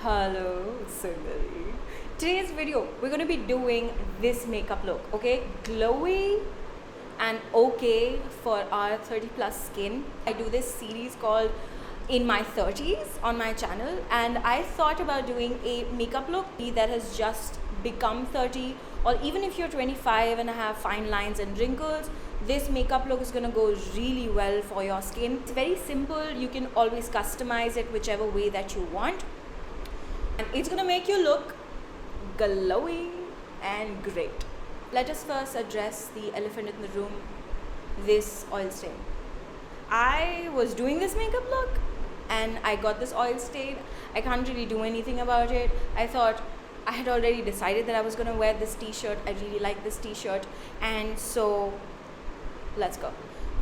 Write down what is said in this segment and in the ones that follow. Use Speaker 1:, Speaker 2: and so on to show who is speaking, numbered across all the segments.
Speaker 1: Hello, Sundari. Today's video, we're going to be doing this makeup look, okay? Glowy and okay for our 30 plus skin. I do this series called In My 30s on my channel, and I thought about doing a makeup look that has just become 30, or even if you're 25 and have fine lines and wrinkles, this makeup look is going to go really well for your skin. It's very simple. You can always customize it whichever way that you want, and it's going to make you look glowy and great. Let us first address the elephant in the room, this oil stain. I was doing this makeup look and I got this oil stain. I can't really do anything about it. I thought I had already decided that I was going to wear this t-shirt. I really like this t-shirt, and so let's go.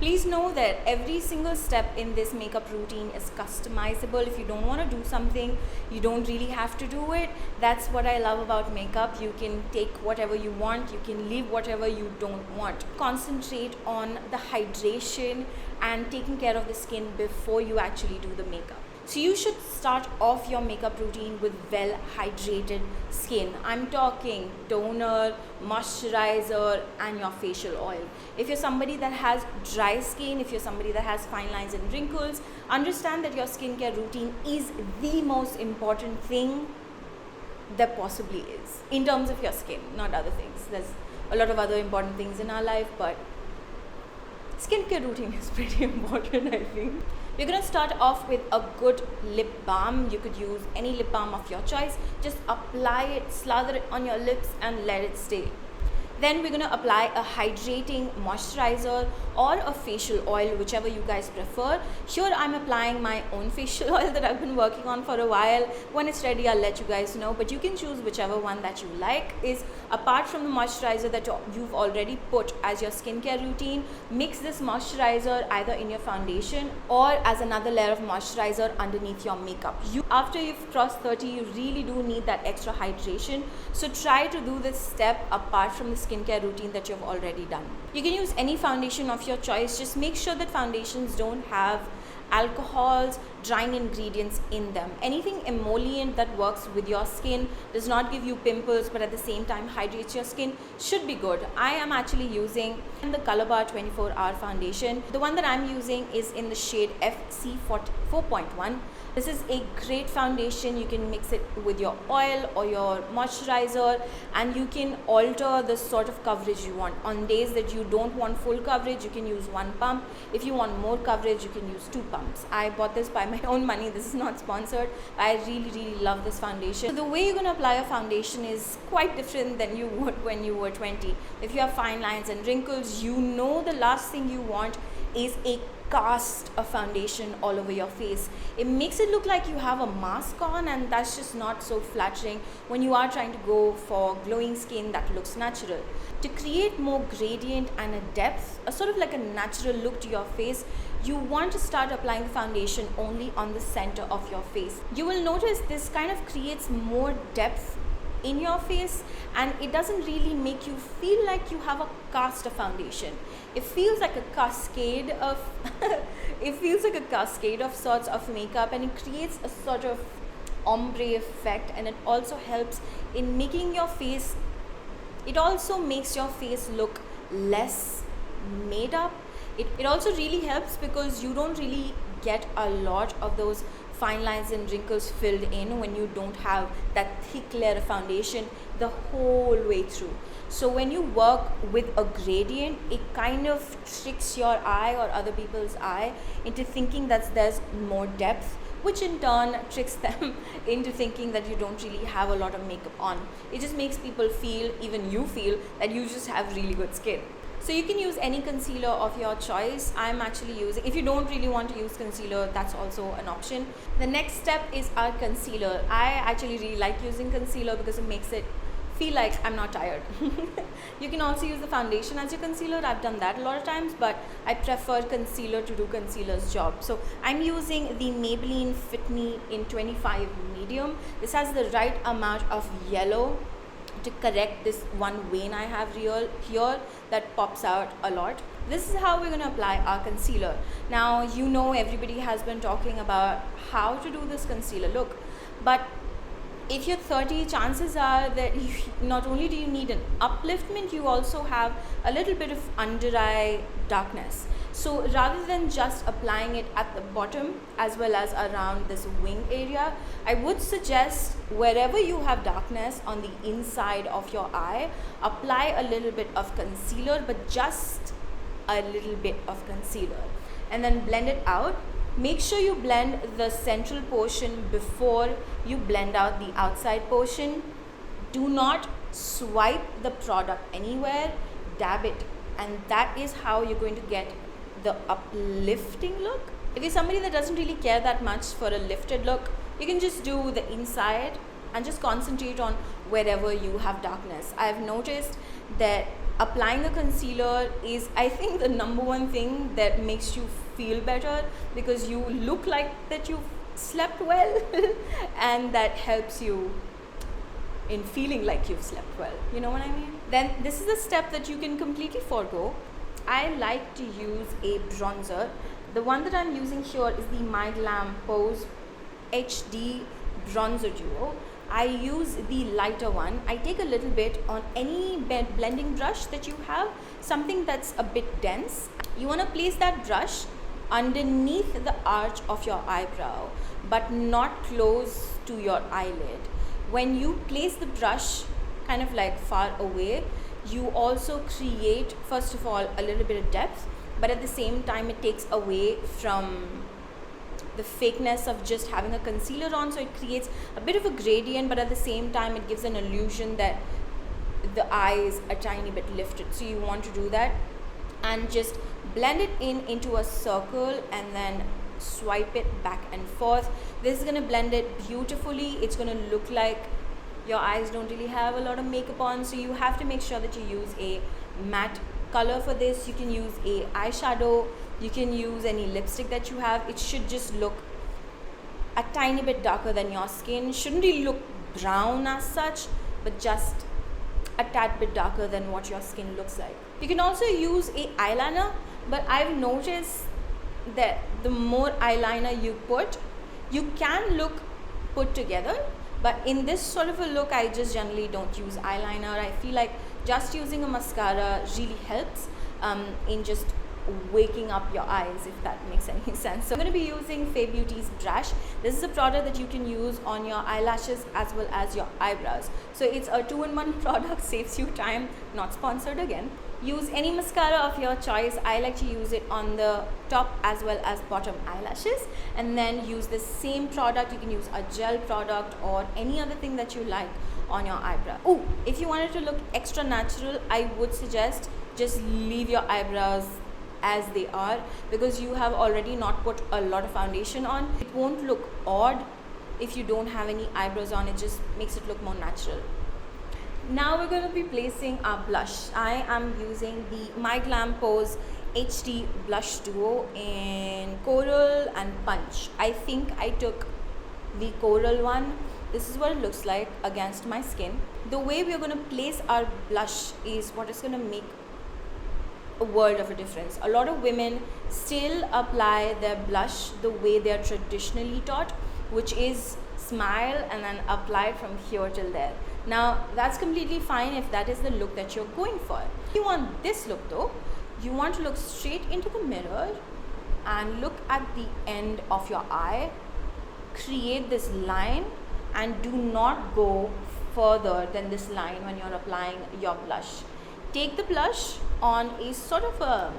Speaker 1: Please know that every single step in this makeup routine is customizable. If you don't want to do something, you don't really have to do it. That's what I love about makeup. You can take whatever you want, you can leave whatever you don't want. Concentrate on the hydration and taking care of the skin before you actually do the makeup. So you should start off your makeup routine with well hydrated skin. I'm talking toner, moisturizer, and your facial oil. If you're somebody that has dry skin, if you're somebody that has fine lines and wrinkles, understand that your skincare routine is the most important thing there possibly is in terms of your skin, not other things. There's a lot of other important things in our life, but skincare routine is pretty important, I think. We're going to start off with a good lip balm. You could use any lip balm of your choice. Just apply it, slather it on your lips and let it stay. Then we're going to apply a hydrating moisturizer or a facial oil, whichever you guys prefer. Here I'm applying my own facial oil that I've been working on for a while. When it's ready, I'll let you guys know, but you can choose whichever one that you like. Is apart from the moisturizer that you've already put as your skincare routine, mix this moisturizer either in your foundation or as another layer of moisturizer underneath your makeup. After you've crossed 30, you really do need that extra hydration. So try to do this step apart from the skincare routine that you've already done. You can use any foundation of your choice. Just make sure that foundations don't have alcohols, drying ingredients in them. Anything emollient that works with your skin, does not give you pimples but at the same time hydrates your skin, should be good. I am actually using the Colorbar 24-hour foundation. The one that I'm using is in the shade FC 4.1. This is a great foundation. You can mix it with your oil or your moisturizer, and you can alter the sort of coverage you want. On days that you don't want full coverage, you can use one pump. If you want more coverage, you can use two pumps. I bought this by my own money. This is not sponsored. I really love this foundation. So the way you're going to apply a foundation is quite different than you would when you were 20. If you have fine lines and wrinkles, you know the last thing you want is a cast of foundation all over your face. It makes it look like you have a mask on, and that's just not so flattering when you are trying to go for glowing skin that looks natural. To create more gradient and a depth, a sort of like a natural look to your face, you want to start applying the foundation only on the center of your face. You will notice this kind of creates more depth in your face, and it doesn't really make you feel like you have a cast of foundation. It feels like a cascade of it feels like a cascade of sorts of makeup, and it creates a sort of ombre effect, and it also helps in making your face, it also makes your face look less made up. It also really helps because you don't really get a lot of those fine lines and wrinkles filled in when you don't have that thick layer of foundation the whole way through. So when you work with a gradient, it kind of tricks your eye or other people's eye into thinking that there's more depth, which in turn tricks them into thinking that you don't really have a lot of makeup on. It just makes people feel, even you feel, that you just have really good skin. So you can use any concealer of your choice. I'm actually using, if you don't really want to use concealer, that's also an option. The next step is our concealer. I actually really like using concealer because it makes it feel like I'm not tired. You can also use the foundation as your concealer. I've done that a lot of times, but I prefer concealer to do concealer's job. So I'm using the Maybelline Fit Me in 25 medium. This has the right amount of yellow to correct this one vein I have here that pops out a lot. This is how we're going to apply our concealer. Now, you know, everybody has been talking about how to do this concealer look, but if you're 30, chances are that not only do you need an upliftment, you also have a little bit of under eye darkness. So rather than just applying it at the bottom as well as around this wing area, I would suggest wherever you have darkness on the inside of your eye, apply a little bit of concealer, but just a little bit of concealer, and then blend it out. Make sure you blend the central portion before you blend out the outside portion. Do not swipe the product anywhere, dab it, and that is how you're going to get the uplifting look. If you're somebody that doesn't really care that much for a lifted look, you can just do the inside and just concentrate on wherever you have darkness. I've noticed that applying the concealer is, I think, the number one thing that makes you feel better, because you look like that you've slept well and that helps you in feeling like you've slept well. You know what I mean? Then this is a step that you can completely forego. I like to use a bronzer. The one that I'm using here is the myglamm Pose HD Bronzer Duo. I use the lighter one. I take a little bit on any blending brush that you have, something that's a bit dense. You want to place that brush underneath the arch of your eyebrow, but not close to your eyelid. When you place the brush kind of like far away, you also create, first of all, a little bit of depth, but at the same time it takes away from the fakeness of just having a concealer on. So it creates a bit of a gradient, but at the same time it gives an illusion that the eye is a tiny bit lifted. So you want to do that and just blend it into a circle and then swipe it back and forth. This is going to blend it beautifully. It's going to look like your eyes don't really have a lot of makeup on, so you have to make sure that you use a matte color for this. You can use a eyeshadow, you can use any lipstick that you have. It should just look a tiny bit darker than your skin. Shouldn't really look brown as such, but just a tad bit darker than what your skin looks like. You can also use a eyeliner, but I've noticed that the more eyeliner you put, you can look put together, but in this sort of a look, I just generally don't use eyeliner. I feel like just using a mascara really helps in just waking up your eyes, if that makes any sense. So I'm going to be using Fay Beauty's brush. This is a product that you can use on your eyelashes as well as your eyebrows. So it's a 2-in-1 product, saves you time. Not sponsored again. Use any mascara of your choice. I like to use it on the top as well as bottom eyelashes, and then use the same product. You can use a gel product or any other thing that you like on your eyebrow. Oh, if you wanted to look extra natural, I would suggest just leave your eyebrows as they are, because you have already not put a lot of foundation on. It won't look odd if you don't have any eyebrows on. It just makes it look more natural. Now we're going to be placing our blush. I am using the myglamm Pose HD Blush Duo in Coral and Punch. I think I took the Coral one. This is what it looks like against my skin. The way we're going to place our blush is what is going to make a world of a difference. A lot of women still apply their blush the way they're traditionally taught, which is smile and then apply it from here till there. Now that's completely fine if that is the look that you're going for. If you want this look though, you want to look straight into the mirror and look at the end of your eye, create this line, and do not go further than this line when you're applying your blush. Take the blush on a sort of a,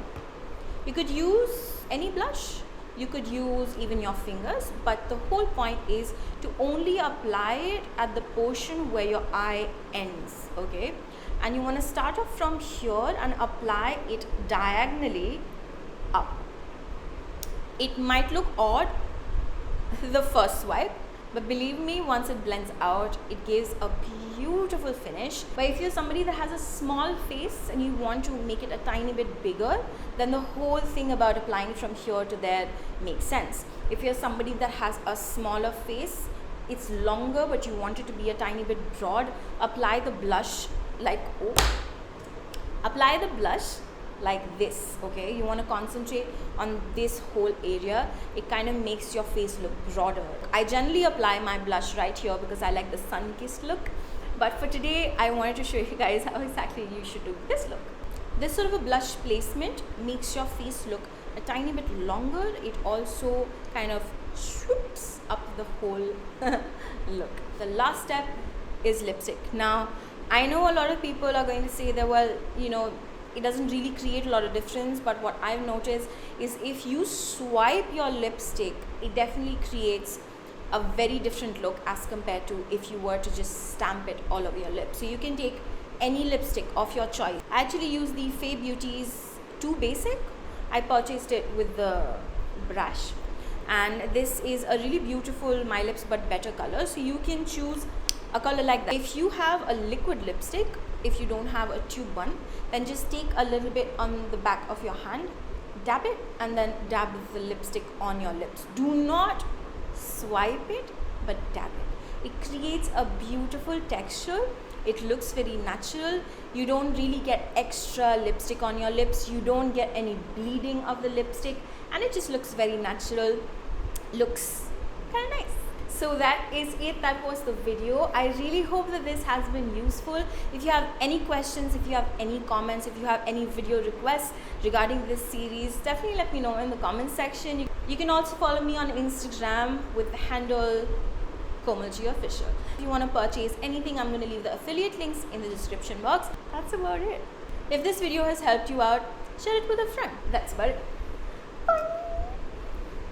Speaker 1: you could use any blush, you could use even your fingers, but the whole point is to only apply it at the portion where your eye ends, okay? And you want to start off from here and apply it diagonally up. It might look odd the first swipe, but believe me, once it blends out, it gives a beautiful finish. But if you're somebody that has a small face and you want to make it a tiny bit bigger, then the whole thing about applying it from here to there makes sense. If you're somebody that has a smaller face, it's longer, but you want it to be a tiny bit broad, apply the blush like, oh, apply the blush like this, okay? You want to concentrate on this whole area. It kind of makes your face look broader. I generally apply my blush right here because I like the sun-kissed look, but for today I wanted to show you guys how exactly you should do this look. This sort of a blush placement makes your face look a tiny bit longer. It also kind of swoops up the whole look. The last step is lipstick. Now I know a lot of people are going to say that, well, you know, it doesn't really create a lot of difference, but what I've noticed is if you swipe your lipstick, it definitely creates a very different look as compared to if you were to just stamp it all over your lips. So you can take any lipstick of your choice. I actually use the Fay Beauty's Too Basic. I purchased it with the brush, and this is a really beautiful My Lips But Better color. So you can choose a color like that. If you have a liquid lipstick, if you don't have a tube one, then just take a little bit on the back of your hand, dab it, and then dab the lipstick on your lips. Do not swipe it, but dab it. It creates a beautiful texture. It looks very natural. You don't really get extra lipstick on your lips. You don't get any bleeding of the lipstick, and it just looks very natural. Looks kind of nice. So that is it. That was the video. I really hope that this has been useful. If you have any questions, if you have any comments, if you have any video requests regarding this series, definitely let me know in the comment section. You can also follow me on Instagram with the handle KomaljiOfficial. If you want to purchase anything, I'm going to leave the affiliate links in the description box. That's about it. If this video has helped you out, share it with a friend. That's about it.